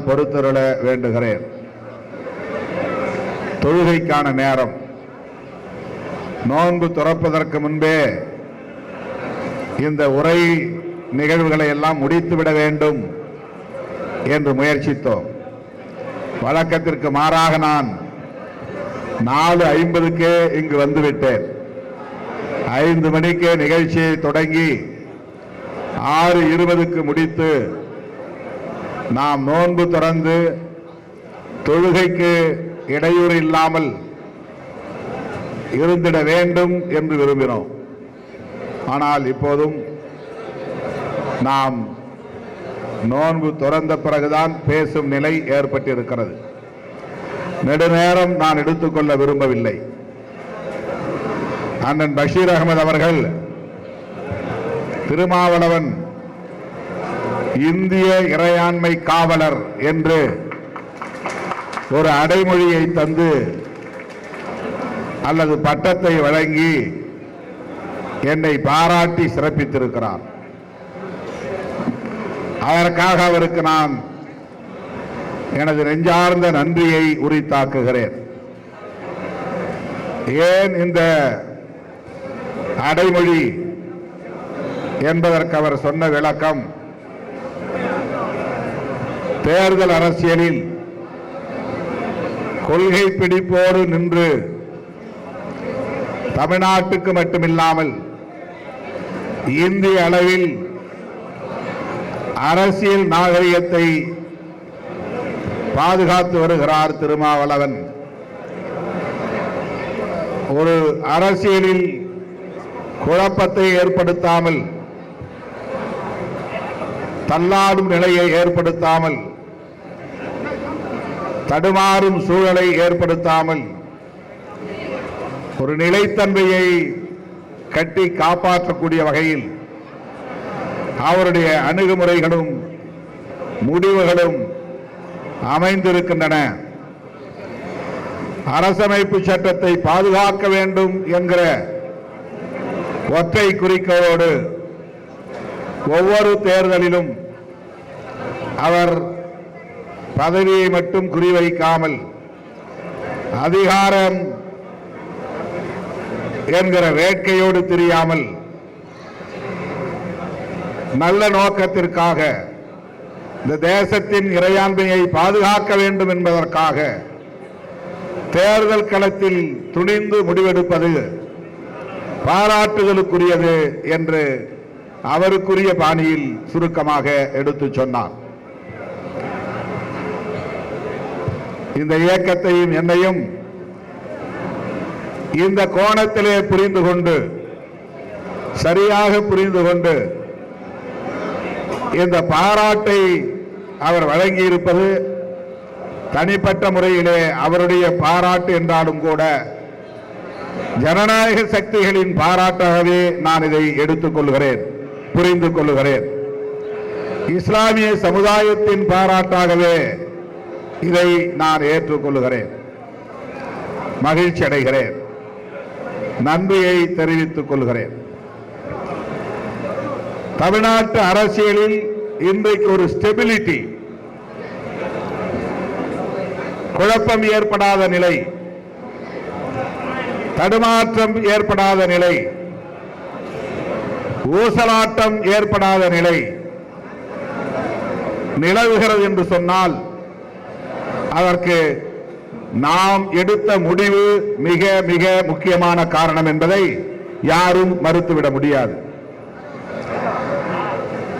பொறுத்தருள வேண்டுகிறேன். தொழுகைக்கான நேரம். நோன்பு துறப்பதற்கு முன்பே இந்த உரை நிகழ்வுகளை எல்லாம் முடித்துவிட வேண்டும் என்று முயற்சித்தோம். வழக்கத்திற்கு மாறாக நான் 4:50 இங்கு வந்துவிட்டேன். 5 மணிக்கே நிகழ்ச்சியை தொடங்கி 6:20 முடித்து நாம் நோன்பு திறந்து தொழுகைக்கு இடையூறு இல்லாமல் இருந்திட வேண்டும் என்று விரும்பினோம். ஆனால் இப்போதும் நாம் நோன்பு துறந்த பிறகுதான் பேசும் நிலை ஏற்பட்டிருக்கிறது. நெடுநேரம் நான் எடுத்துக்கொள்ள விரும்பவில்லை. அண்ணன் பஷீர் அகமது அவர்கள் திருமாவளவன் இந்திய இறையாண்மை காவலர் என்று ஒரு அடைமொழியை தந்து அல்லது பட்டத்தை வழங்கி என்னை பாராட்டி சிறப்பித்திருக்கிறார். அதற்காக அவருக்கு நான் எனது நெஞ்சார்ந்த நன்றியை உரித்தாக்குகிறேன். ஏன் இந்த அடைமொழி என்பதற்கு அவர் சொன்ன விளக்கம், தேர்தல் அரசியலில் கொள்கை பிடிப்போடு நின்று தமிழ்நாட்டுக்கு மட்டுமில்லாமல் இந்திய அளவில் அரசியல் நாகரிகத்தை பாதுகாத்து வருகிறார் திருமாவளவன். ஒரு அரசியலில் குழப்பத்தை ஏற்படுத்தாமல், தள்ளாடும் நிலையை ஏற்படுத்தாமல், தடுமாறும் சூழலை ஏற்படுத்தாமல் ஒரு நிலைத்தன்மையை கட்டி காப்பாற்றக்கூடிய வகையில் அவருடைய அணுகுமுறைகளும் முடிவுகளும் அமைந்திருக்கின்றன. அரசமைப்பு சட்டத்தை பாதுகாக்க வேண்டும் என்கிற ஒற்றை குறிக்கோளோடு ஒவ்வொரு தேர்தலிலும் அவர் பதவியை மட்டும் குறிவைக்காமல் அதிகாரம் என்கிற வேட்கையோடு தெரியாமல் நல்ல நோக்கத்திற்காக இந்த தேசத்தின் இறையாண்மையை பாதுகாக்க வேண்டும் என்பதற்காக தேர்தல் களத்தில் துணிந்து முடிவெடுப்பது பாராட்டுதலுக்குரியது என்று அவருக்குரிய பாணியில் சுருக்கமாக எடுத்து சொன்னார். இந்த இயக்கத்தையும் என்னையும் இந்த கோணத்திலே புரிந்து கொண்டு, சரியாக புரிந்து கொண்டு இந்த பாராட்டை அவர் வழங்கியிருப்பது தனிப்பட்ட முறையிலே அவருடைய பாராட்டு என்றாலும் கூட ஜனநாயக சக்திகளின் பாராட்டாகவே நான் இதை எடுத்துக் கொள்கிறேன், புரிந்து கொள்கிறேன். இஸ்லாமிய சமுதாயத்தின் பாராட்டாகவே இதை நான் ஏற்றுக்கொள்கிறேன். மகிழ்ச்சி அடைகிறேன், நன்றியை தெரிவித்துக் கொள்கிறேன். தமிழ்நாட்டு அரசியலில் இன்றைக்கு ஒரு ஸ்டெபிலிட்டி, குழப்பம் ஏற்படாத நிலை, தடுமாற்றம் ஏற்படாத நிலை, ஊசலாட்டம் ஏற்படாத நிலை நிலவுகிறது என்று சொன்னால் அதற்கு நாம் எடுத்த முடிவு மிக மிக முக்கியமான காரணம் என்பதை யாரும் மறுத்துவிட முடியாது.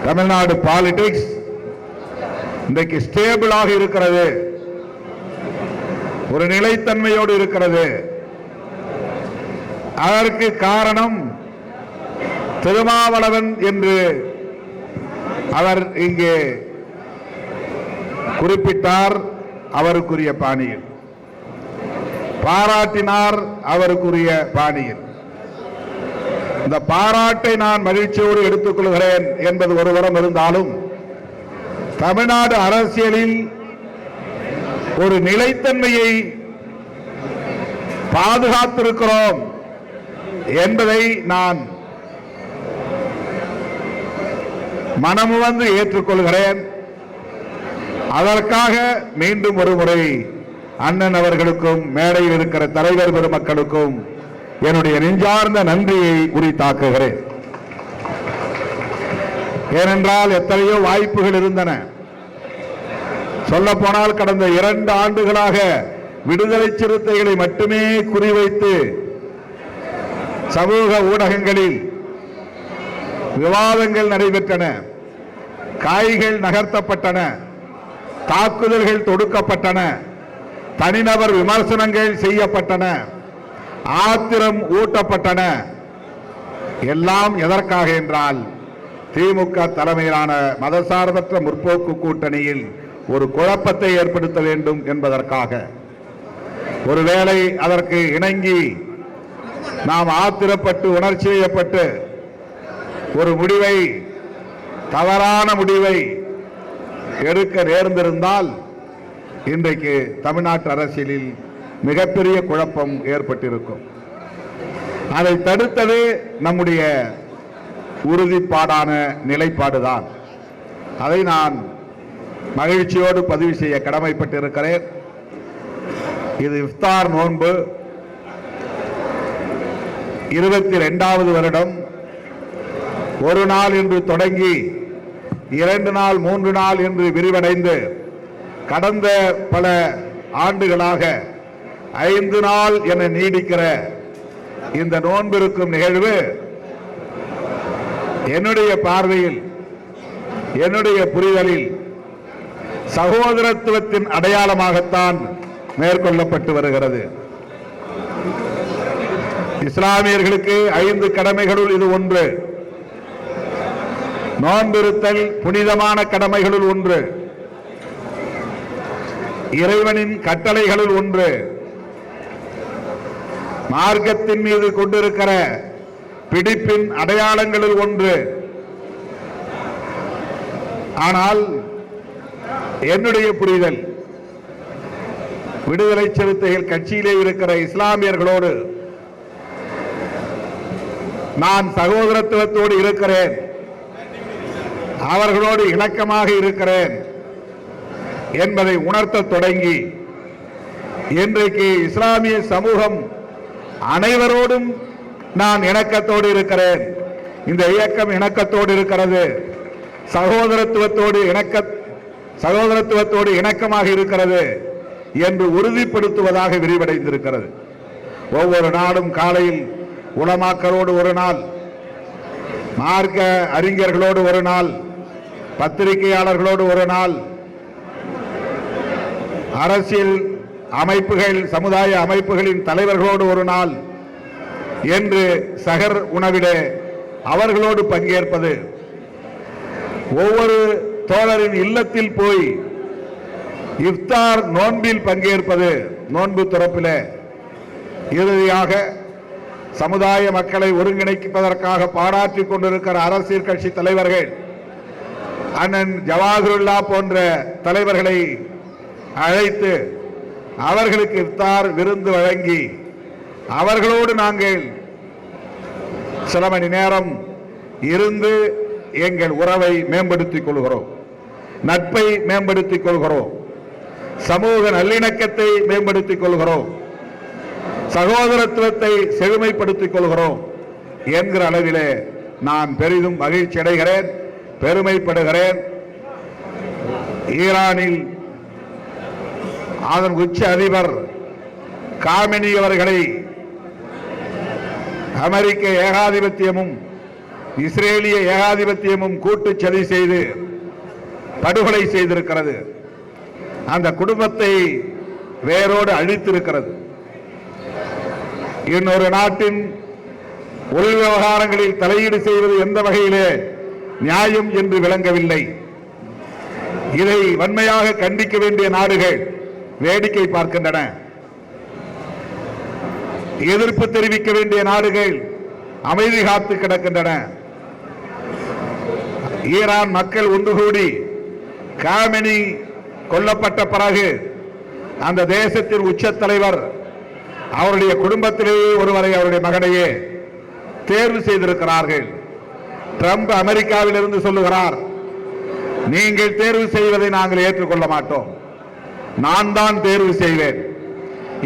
தமிழ்நாடு பாலிடிக்ஸ் இன்றைக்கு ஸ்டேபிளாக இருக்கிறது, ஒரு நிலைத்தன்மையோடு இருக்கிறது. அதற்கு காரணம் திருமாவளவன் என்று அவர் இங்கே குறிப்பிட்டார். அவருக்குரிய பாணியில் பாராட்டினார், அவருக்குரிய பாணியில். இந்த பாராட்டை நான் மகிழ்ச்சியோடு எடுத்துக் கொள்கிறேன் என்பது ஒருவரம் இருந்தாலும், தமிழ்நாடு அரசியலில் ஒரு நிலைத்தன்மையை பாதுகாத்திருக்கிறோம் என்பதை நான் மனமுவந்து ஏற்றுக்கொள்கிறேன். அதற்காக மீண்டும் ஒரு முறை அண்ணன் அவர்களுக்கும் மேடையில் இருக்கிற தலைவர் பெருமக்களுக்கும் என்னுடைய நெஞ்சார்ந்த நன்றியை உரித்தாக்குகிறேன். ஏனென்றால் எத்தனையோ வாய்ப்புகள் இருந்தன. சொல்ல போனால் கடந்த 2 ஆண்டுகளாக விடுதலை சிறுத்தைகளை மட்டுமே குறிவைத்து சமூக ஊடகங்களில் விவாதங்கள் நடைபெற்றன, காய்கள் நகர்த்தப்பட்டன, தாக்குதல்கள் தொடுக்கப்பட்டன, தனிநபர் விமர்சனங்கள் செய்யப்பட்டன, ஆத்திரம் ஊட்டப்பட்டன. எல்லாம் எதற்காக என்றால் திமுக தலைமையிலான மதசார்பற்ற முற்போக்கு கூட்டணியில் ஒரு குழப்பத்தை ஏற்படுத்த வேண்டும் என்பதற்காக. ஒருவேளை அதற்கு இணங்கி நாம் ஆத்திரப்பட்டு உணர்ச்சி செய்யப்பட்டு ஒரு முடிவை, தவறான முடிவை எடுக்க நேர்ந்திருந்தால் இன்றைக்கு தமிழ்நாட்டு அரசியலில் மிகப்பெரிய குழப்பம் ஏற்பட்டிருக்கும். அதை தடுத்தது நம்முடைய உறுதிப்பாடான நிலைப்பாடுதான். அதை நான் மகிழ்ச்சியோடு பதிவு செய்ய கடமைப்பட்டிருக்கிறேன். இது இஃப்தார் நோன்பு 22வது வருடம். ஒரு நாள் என்று தொடங்கி 2 நாள் 3 நாள் என்று விரிவடைந்து கடந்த பல ஆண்டுகளாக 5 நாள் என நீடிக்கிற இந்த நோன்பிருக்கும் நிகழ்வு என்னுடைய பார்வையில், என்னுடைய புரிதலில் சகோதரத்துவத்தின் அடையாளமாகத்தான் மேற்கொள்ளப்பட்டு வருகிறது. இஸ்லாமியர்களுக்கு 5 கடமைகளுள் இது ஒன்று. நோன்பிருத்தல் புனிதமான கடமைகளுள் ஒன்று, இறைவனின் கட்டளைகளுள் ஒன்று, மார்க்கத்தின் மீது கொண்டிருக்கிற பிடிப்பின் அடையாளங்களில் ஒன்று. ஆனால் என்னுடைய புரிதல், விடுதலை சிறுத்தைகள் கட்சியிலே இருக்கிற இஸ்லாமியர்களோடு நான் சகோதரத்துவத்தோடு இருக்கிறேன், அவர்களோடு இணக்கமாக இருக்கிறேன் என்பதை உணர்த்த தொடங்கி இன்றைக்கு இஸ்லாமிய சமூகம் அனைவரோடும் நான் இணக்கத்தோடு இருக்கிறேன், இந்த இயக்கம் இணக்கத்தோடு இருக்கிறது, சகோதரத்துவத்தோடு இணக்கமாக இருக்கிறது என்று உறுதிப்படுத்துவதாக விரிவடைந்திருக்கிறது. ஒவ்வொரு நாளும் காலையில் உலமாக்களோடு ஒரு நாள், மார்க்க அறிஞர்களோடு ஒரு நாள், பத்திரிகையாளர்களோடு ஒரு நாள், அரசியல் அமைப்புகள், சமுதாய அமைப்புகளின் தலைவர்களோடு ஒரு நாள் என்று சகர் உணவிலே அவர்களோடு பங்கேற்பது, ஒவ்வொரு தோழரின் இல்லத்தில் போய் இஃப்தார் நோன்பில் பங்கேற்பது, நோன்பு துறப்பிலே இறுதியாக சமுதாய மக்களை ஒருங்கிணைப்பதற்காக பாராற்றிக் கொண்டிருக்கிற அரசியல் கட்சி தலைவர்கள், அண்ணன் ஜவாஹிருல்லா போன்ற தலைவர்களை அழைத்து அவர்களுக்கு இஃப்தார் விருந்து வழங்கி அவர்களோடு நாங்கள் சில மணி நேரம் இருந்து எங்கள் உறவை மேம்படுத்திக் கொள்கிறோம், நட்பை மேம்படுத்திக் கொள்கிறோம், சமூக நல்லிணக்கத்தை மேம்படுத்திக் கொள்கிறோம், சகோதரத்துவத்தை செழுமைப்படுத்திக் கொள்கிறோம் என்கிற அளவிலே நான் பெரிதும் மகிழ்ச்சி அடைகிறேன், பெருமைப்படுகிறேன். ஈரானில் அதன் உச்ச அதிபர் காமெனி அவர்களை அமெரிக்க ஏகாதிபத்தியமும் இஸ்ரேலிய ஏகாதிபத்தியமும் கூட்டு சதி செய்து படுகொலை செய்திருக்கிறது. அந்த குடும்பத்தை வேரோடு அழித்திருக்கிறது. இன்னொரு நாட்டின் உள் விவகாரங்களில் தலையீடு செய்வது எந்த வகையிலே நியாயம் என்று விளங்கவில்லை. இதை வன்மையாக கண்டிக்க வேண்டிய நாடுகள் வேடிக்கை பார்க்கின்றன. எதிர்ப்பு தெரிவிக்க வேண்டிய நாடுகள் அமைதி காத்து கிடக்கின்றன. ஈரான் மக்கள் ஒன்று கூடி காமெனி கொல்லப்பட்ட பிறகு அந்த தேசத்தின் உச்ச தலைவர் அவருடைய குடும்பத்திலேயே ஒருவரை, அவருடைய மகனையே தேர்வு செய்திருக்கிறார்கள். ட்ரம்ப் அமெரிக்காவில் இருந்து சொல்லுகிறார், நீங்கள் தேர்வு செய்வதை நாங்கள் ஏற்றுக்கொள்ள மாட்டோம். நான் தான் தேர்வு செய்வேன்.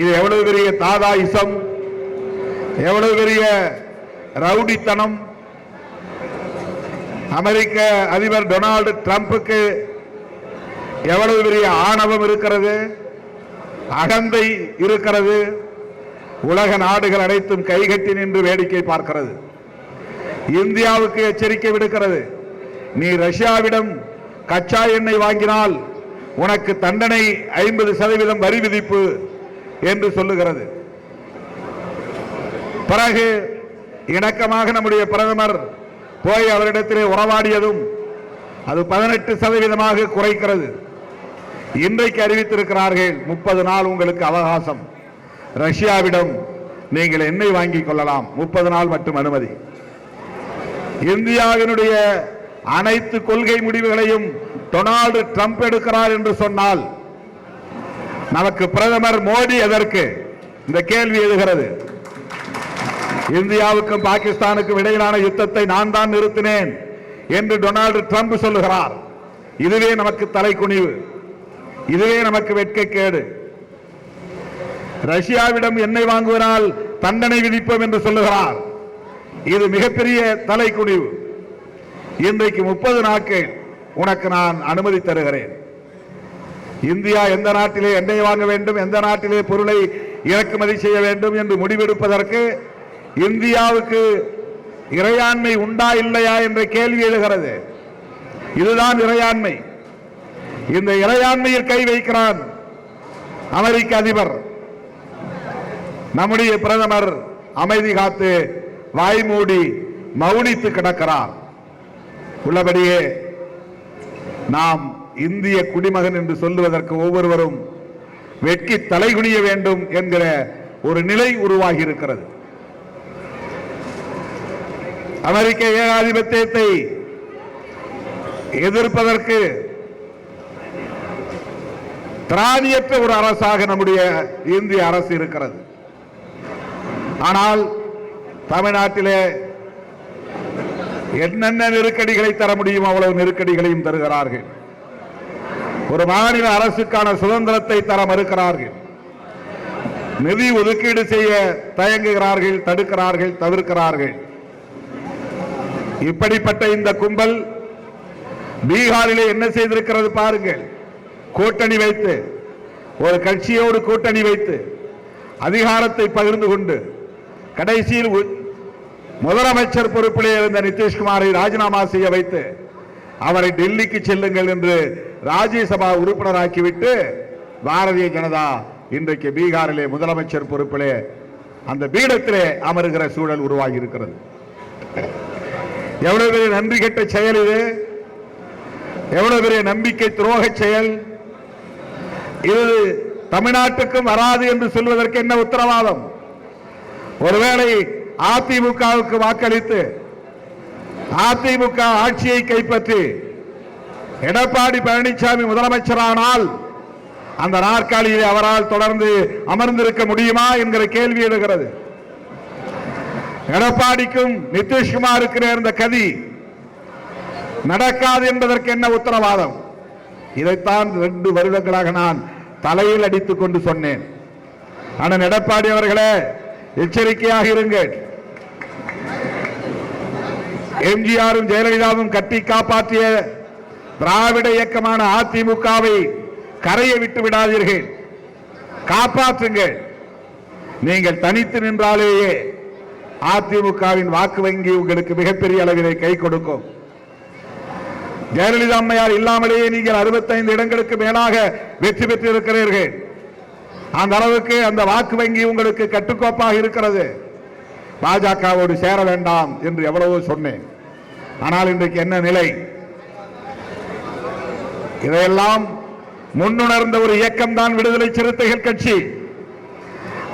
இது எவ்வளவு பெரிய தாதாயிசம், எவ்வளவு பெரிய ரவுடித்தனம். அமெரிக்க அதிபர் டொனால்டு டிரம்புக்கு எவ்வளவு பெரிய ஆணவம் இருக்கிறது, அகந்தை இருக்கிறது. உலக நாடுகள் அனைத்தும் கைகட்டி நின்று வேடிக்கை பார்க்கிறது. இந்தியாவுக்கு எச்சரிக்கை விடுக்கிறது. நீ ரஷ்யாவிடம் கச்சா எண்ணெய் வாங்கினால் உனக்கு தண்டனை 50% வரி விதிப்பு என்று சொல்லுகிறது. பிறகு இணக்கமாக நம்முடைய பிரதமர் போய் அவரிடத்திலே உறவாடியதும் அது 18% குறைக்கிறது. இன்றைக்கு அறிவித்திருக்கிறார்கள் 30 நாள் உங்களுக்கு அவகாசம். ரஷ்யாவிடம் நீங்கள் எண்ணெய் வாங்கிக் கொள்ளலாம், 30 நாள் மட்டும் அனுமதி. இந்தியாவினுடைய அனைத்து கொள்கை முடிவுகளையும் டொனால்டு டிரம்ப் எடுக்கிறார் என்று சொன்னால் நமக்கு பிரதமர் மோடி எதற்கு? இந்த கேள்வி எழுகிறது. இந்தியாவுக்கும் பாகிஸ்தானுக்கும் இடையிலான யுத்தத்தை நான் தான் நிறுத்தினேன் என்று டொனால்டு டிரம்ப் சொல்லுகிறார். இதுவே நமக்கு தலைக்குனிவு, இதுவே நமக்கு வெட்கக்கேடு. ரஷ்யாவிடம் எண்ணெய் வாங்குவதால் தண்டனை விதிப்போம் என்று சொல்லுகிறார். இது மிகப்பெரிய தலைக்குனிவு. இன்றைக்கு 30 நாட்கள் உனக்கு நான் அனுமதி தருகிறேன். இந்தியா எந்த நாட்டிலே எண்ணெய் வாங்க வேண்டும், எந்த நாட்டிலே பொருளை இறக்குமதி செய்ய வேண்டும் என்று முடிவெடுப்பதற்கு இந்தியாவுக்கு இறையாண்மை உண்டா இல்லையா என்ற கேள்வி எழுகிறது. இதுதான் இறையாண்மை. இந்த இறையாண்மையில் கை வைக்கிறான் அமெரிக்க அதிபர். நம்முடைய பிரதமர் அமைதி காத்து வாய்மூடி மௌனித்து கிடக்கிறார். உள்ளபடியே நாம் இந்திய குடிமகன் என்று சொல்லுவதற்கு ஒவ்வொருவரும் வெட்கி தலைகுனிய வேண்டும் என்கிற ஒரு நிலை உருவாகி இருக்கிறது. அமெரிக்க ஏகாதிபத்தியத்தை எதிர்ப்பதற்கு திராணியற்ற ஒரு அரசாக நம்முடைய இந்திய அரசு இருக்கிறது. ஆனால் தமிழ்நாட்டிலே என்னென்ன நெருக்கடிகளை தர முடியும் அவ்வளவு நெருக்கடிகளையும் தருகிறார்கள். ஒரு மாநில அரசுக்கான சுதந்திரத்தை தர மறுக்கிறார்கள். நிதி ஒதுக்கீடு செய்ய தயங்குகிறார்கள், தடுக்கிறார்கள், தவிர்க்கிறார்கள். இப்படிப்பட்ட இந்த கும்பல் பீகாரிலே என்ன செய்திருக்கிறது பாருங்கள். கூட்டணி வைத்து, ஒரு கட்சியோடு கூட்டணி வைத்து அதிகாரத்தை பகிர்ந்து கொண்டு கடைசியில் முதலமைச்சர் பொறுப்பிலே இருந்த நிதிஷ்குமாரை ராஜினாமா செய்ய வைத்து அவரை டெல்லிக்கு செல்லுங்கள் என்று ராஜ்யசபா உறுப்பினராக்கிவிட்டு பாரதிய ஜனதா இன்றைக்கு பீகாரிலே முதலமைச்சர் பொறுப்பிலே அந்த பீடத்திலே அமருகிற சூழல் உருவாகி இருக்கிறது. எவ்வளவு பெரிய நன்றி கெட்ட செயல் இது! எவ்வளவு பெரிய நம்பிக்கை துரோக செயல் இது! தமிழ்நாட்டுக்கும் வராது என்று சொல்வதற்கு என்ன உத்தரவாதம்? ஒருவேளை அதிமுகவுக்கு வாக்களித்து அதிமுக ஆட்சியை கைப்பற்றி எடப்பாடி பழனிசாமி முதலமைச்சரானால் அந்த நாற்காலியில் அவரால் தொடர்ந்து அமர்ந்திருக்க முடியுமா என்கிற கேள்வி எழுகிறது. எடப்பாடிக்கும் நிதிஷ்குமாருக்கு நேர்ந்த கதி நடக்காது என்பதற்கு என்ன உத்தரவாதம்? இதைத்தான் 2 வருடங்களாக நான் தலையில் அடித்துக் கொண்டு சொன்னேன். ஆனால் எடப்பாடி அவர்களே, எச்சரிக்கையாக இருங்கள். எம்ஜிஆரும் ஜெயலலிதாவும் கட்டி காப்பாற்றிய திராவிட இயக்கமான அதிமுகவை கரையை விட்டு விடாதீர்கள், காப்பாற்றுங்கள். நீங்கள் தனித்து நின்றாலேயே அதிமுகவின் வாக்கு வங்கி உங்களுக்கு மிகப்பெரிய அளவிலே கை கொடுக்கும். ஜெயலலிதா அம்மையார் இல்லாமலேயே நீங்கள் 65 இடங்களுக்கு மேலாக வெற்றி பெற்றிருக்கிறீர்கள். அந்த அளவுக்கு அந்த வாக்கு வங்கி உங்களுக்கு கட்டுக்கோப்பாக இருக்கிறது. பாஜகவோடு சேர வேண்டாம் என்று எவ்வளவோ சொன்னேன். ஆனால் இன்றைக்கு என்ன நிலை? இதையெல்லாம் முன்னுணர்ந்த ஒரு இயக்கம் தான் விடுதலை சிறுத்தைகள் கட்சி.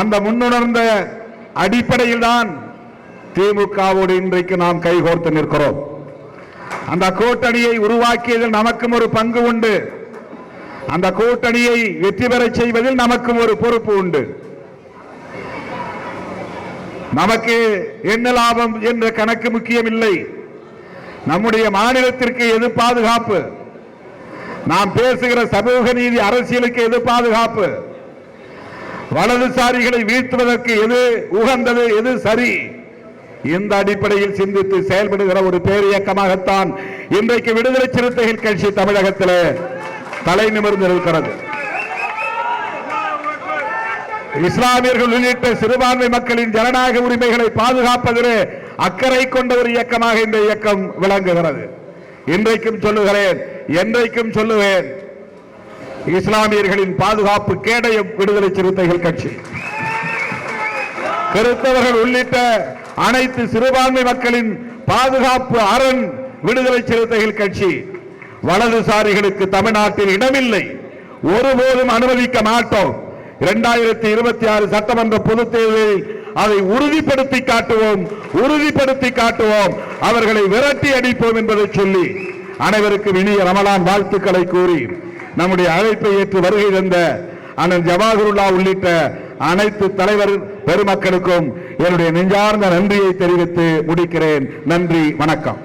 அந்த முன்னுணர்ந்த அடிப்படையில் தான் திமுகவோடு இன்றைக்கு நாம் கைகோர்த்து நிற்கிறோம். அந்த கூட்டணியை உருவாக்கியதில் நமக்கும் ஒரு பங்கு உண்டு. அந்த கூட்டணியை வெற்றி பெற செய்வதில் நமக்கும் ஒரு பொறுப்பு உண்டு. நமக்கு என்ன லாபம் என்ற கணக்கு முக்கியம் இல்லை. நம்முடைய மாநிலத்திற்கு எது பாதுகாப்பு, நாம் பேசுகிற சமூக நீதி அரசியலுக்கு எது பாதுகாப்பு, வலதுசாரிகளை வீழ்த்துவதற்கு எது உகந்தது, எது சரி, இந்த அடிப்படையில் சிந்தித்து செயல்படுகிற ஒரு பேரியக்கமாகத்தான் இன்றைக்கு விடுதலை சிறுத்தைகள் கட்சி தமிழகத்தில் தலை நிமிர்ந்திருக்கிறது. இஸ்லாமியர்கள் உள்ளிட்ட சிறுபான்மை மக்களின் ஜனநாயக உரிமைகளை பாதுகாப்பதிலே அக்கறை கொண்ட ஒரு இயக்கமாக இந்த இயக்கம் விளங்குகிறது. இன்றைக்கும் சொல்லுகிறேன், என்றைக்கும் சொல்லுவேன், இஸ்லாமியர்களின் பாதுகாப்பு கேடயம் விடுதலை சிறுத்தைகள் கட்சி. கிறிஸ்தவர்கள் உள்ளிட்ட அனைத்து சிறுபான்மை மக்களின் பாதுகாப்பு அரண் விடுதலை சிறுத்தைகள் கட்சி. வலதுசாரிகளுக்கு தமிழ்நாட்டில் இடமில்லை, ஒருபோதும் அனுமதிக்க மாட்டோம். 2026 சட்டமன்ற பொதுத் தேர்தலில் அதை உறுதிப்படுத்தி காட்டுவோம், அவர்களை விரட்டி அடிப்போம் என்பதை சொல்லி அனைவருக்கும் இனிய ரமலான் வாழ்த்துக்களை கூறி நம்முடைய அழைப்பை ஏற்று வருகை தந்த அண்ணன் ஜவாஹிருல்லா உள்ளிட்ட அனைத்து தலைவர் பெருமக்களுக்கும் என்னுடைய நெஞ்சார்ந்த நன்றியை தெரிவித்து முடிக்கிறேன். நன்றி, வணக்கம்.